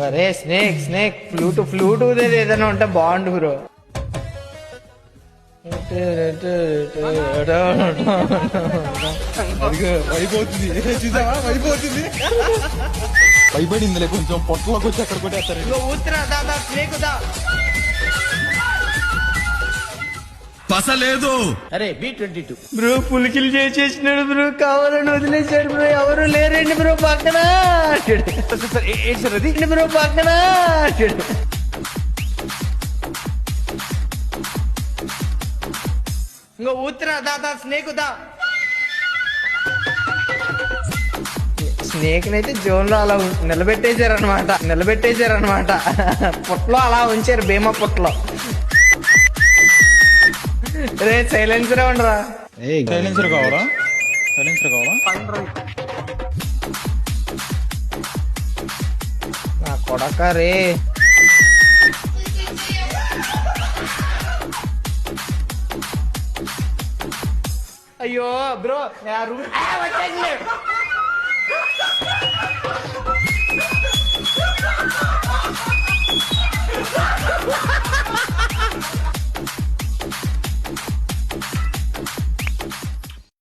అరే snake snake flute ఏదైనా ఉంటే బాగుండు బ్రో. అయిపోతుంది చూసావా, అయిపోతుంది భయపడిందిలే కొంచెం పొట్టలోకి వచ్చి అక్కడ కొట్టేస్తారు. ఊతురా దాదా స్నేక్ దా. పసలేదు. అరే B22 బ్రో పులికిలు చేసేసినాడు బ్రో, కావాలని వదిలేశాడు బ్రో. ఎవరు లేరండి బ్రో పక్కన ఏంటి సార్ అది బ్రో పక్కన. ఇంకో ఊతురా దాదా స్నేక్ దా. స్నేక్ నైతే జోన్ లో అలా నిలబెట్టేశారనమాట పుట్లో అలా ఉంచారు, భీమా పుట్లో. రే సైలెన్సర్ ఉండరా. సైలెన్సర్ కావాలా, సైలెన్సర్ కావాలా? నా కొడక రే. అయ్యో బ్రో వచ్చేసింది.